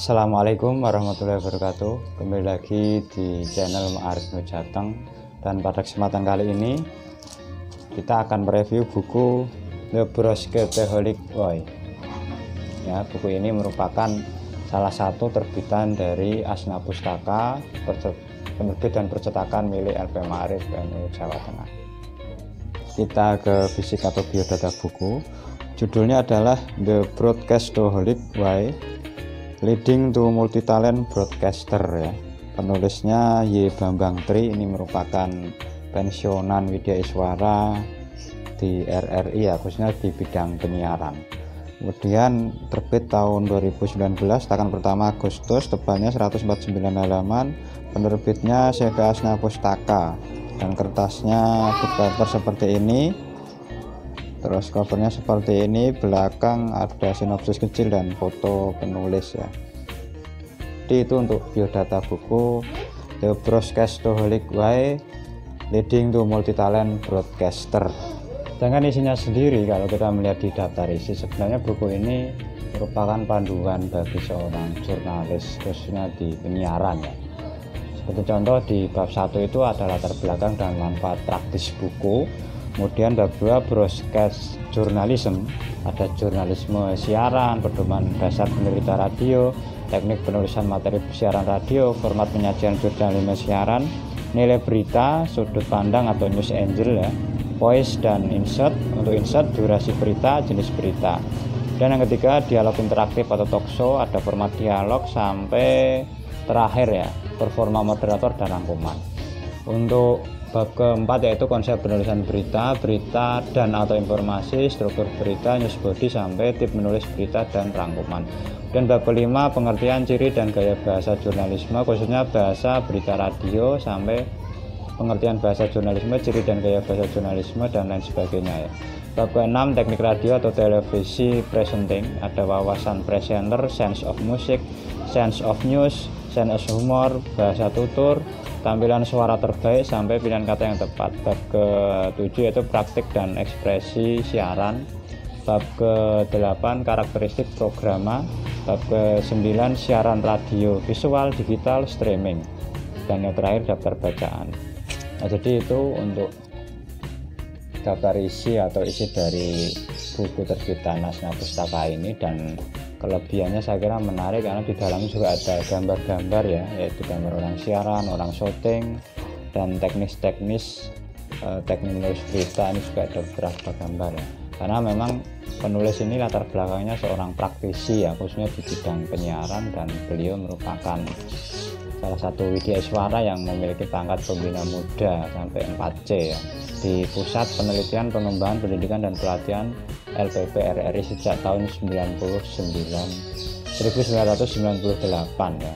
Assalamualaikum warahmatullahi wabarakatuh. Kembali lagi di channel Ma'arif Nur Jateng. Dan pada kesempatan kali ini kita akan mereview buku The Brosketaholic Way. Ya, buku ini merupakan salah satu terbitan dari Asna Pustaka, penerbit dan percetakan milik LP Ma'arif NU Jawa Tengah. Kita ke fisik atau biodata buku. Judulnya adalah The Broadcastaholic Way, Leading to Multi-Talent Broadcaster ya. Penulisnya Y. Bambang Tri. Ini merupakan pensiunan Widyaswara di RRI ya, khususnya di bidang penyiaran. Kemudian terbit tahun 2019, tangan pertama Agustus, tebalnya 149 halaman, penerbitnya CV Asna Pustaka, dan kertasnya bookpaper seperti ini. Terus covernya seperti ini, belakang ada sinopsis kecil dan foto penulis ya. Jadi itu untuk biodata buku The Broadcastaholic Way, Leading to Multi-Talent Broadcaster. Sedangkan isinya sendiri, kalau kita melihat di daftar isi, sebenarnya buku ini merupakan panduan bagi seorang jurnalis, khususnya di penyiaran ya. Seperti contoh di bab 1 itu ada latar belakang dan manfaat praktis buku. Kemudian bab 2 broadcast journalism, ada jurnalisme siaran, pedoman dasar penerita radio, teknik penulisan materi siaran radio, format penyajian jurnalisme siaran, nilai berita, sudut pandang atau news angle ya, voice dan insert. Untuk insert durasi berita, jenis berita. Dan yang ketiga dialog interaktif atau talk show, ada format dialog, sampai terakhir ya performa moderator dan rangkuman. Untuk bab keempat yaitu konsep penulisan berita, berita dan atau informasi, struktur berita, news body, sampai tip menulis berita dan rangkuman. Dan bab kelima pengertian ciri dan gaya bahasa jurnalisme, khususnya bahasa berita radio, sampai pengertian bahasa jurnalisme, ciri dan gaya bahasa jurnalisme, dan lain sebagainya ya. Bab ke-6 teknik radio atau televisi presenting, ada wawasan presenter, sense of music, sense of news, sense of humor, bahasa tutur, tampilan suara terbaik, sampai pilihan kata yang tepat. Bab ke-7 yaitu praktik dan ekspresi siaran. Bab ke-8 karakteristik programa. Bab ke-9 siaran radio, visual, digital, streaming. Dan yang terakhir daftar bacaan. Nah, jadi itu untuk daftar isi atau isi dari buku terbitan Asna Pustaka ini. Dan kelebihannya saya kira menarik karena di dalamnya juga ada gambar-gambar ya, yaitu gambar orang siaran, orang syuting, dan teknis-teknis teknik menulis berita. Ini juga ada beberapa gambar ya, karena memang penulis ini latar belakangnya seorang praktisi ya, khususnya di bidang penyiaran, dan beliau merupakan salah satu widyaswara yang memiliki pangkat pembina muda sampai 4C ya, di Pusat Penelitian Pengembangan Pendidikan dan Pelatihan LPP RRI sejak tahun 1998 ya.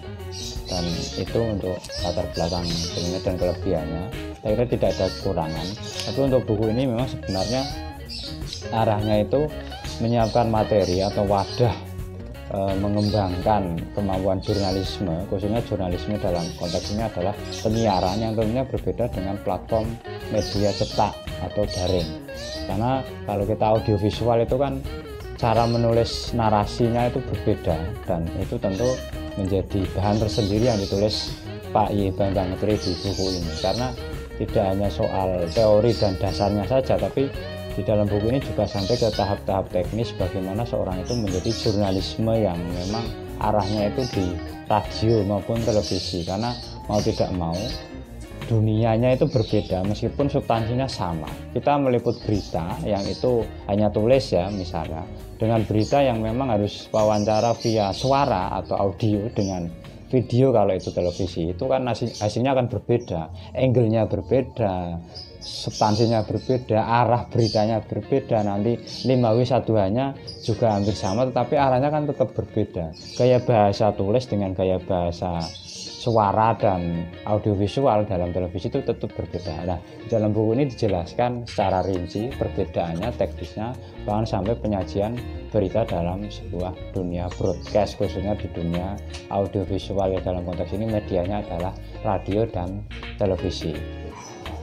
Dan itu untuk latar belakang penelitian dan kelebihannya. Saya kira tidak ada kekurangan. Tapi untuk buku ini memang sebenarnya arahnya itu menyiapkan materi atau wadah mengembangkan kemampuan jurnalisme, khususnya jurnalisme dalam konteks ini adalah penyiaran, yang tentunya berbeda dengan platform media cetak atau daring. Karena kalau kita audiovisual itu kan cara menulis narasinya itu berbeda, dan itu tentu menjadi bahan tersendiri yang ditulis Pak Y. Bambang Tri di buku ini, karena tidak hanya soal teori dan dasarnya saja, tapi di dalam buku ini juga sampai ke tahap-tahap teknis bagaimana seorang itu menjadi jurnalisme yang memang arahnya itu di radio maupun televisi. Karena mau tidak mau dunianya itu berbeda meskipun substansinya sama. Kita meliput berita yang itu hanya tulis ya misalnya, dengan berita yang memang harus wawancara via suara atau audio dengan video kalau itu televisi, itu kan hasilnya akan berbeda, angle-nya berbeda, substansinya berbeda, arah beritanya berbeda. Nanti 5W1H-nya juga hampir sama, tetapi arahnya kan tetap berbeda. Gaya bahasa tulis dengan gaya bahasa suara dan audiovisual dalam televisi itu tetap berbeda. Nah, dalam buku ini dijelaskan secara rinci perbedaannya, teknisnya, bahkan sampai penyajian berita dalam sebuah dunia broadcast, khususnya di dunia audiovisual ya. Dalam konteks ini medianya adalah radio dan televisi.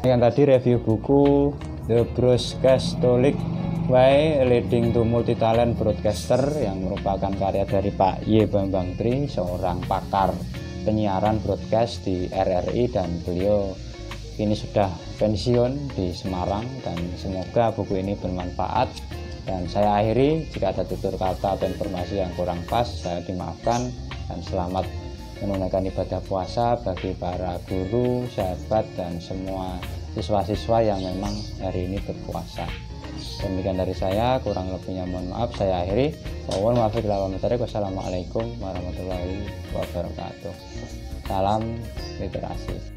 Yang tadi review buku The Broadcastaholic Way, leading to multi-talent broadcaster yang merupakan karya dari Pak Y. Bambang Tri, seorang pakar penyiaran broadcast di RRI, dan beliau ini sudah pensiun di Semarang, dan semoga buku ini bermanfaat. Dan saya akhiri, jika ada tutur kata atau informasi yang kurang pas, saya dimaafkan, dan selamat menunaikan ibadah puasa bagi para guru, sahabat, dan semua siswa-siswa yang memang hari ini berpuasa. Demikian dari saya, kurang lebihnya mohon maaf. Saya akhiri. Wassalamualaikum warahmatullahi wabarakatuh. Salam literasi.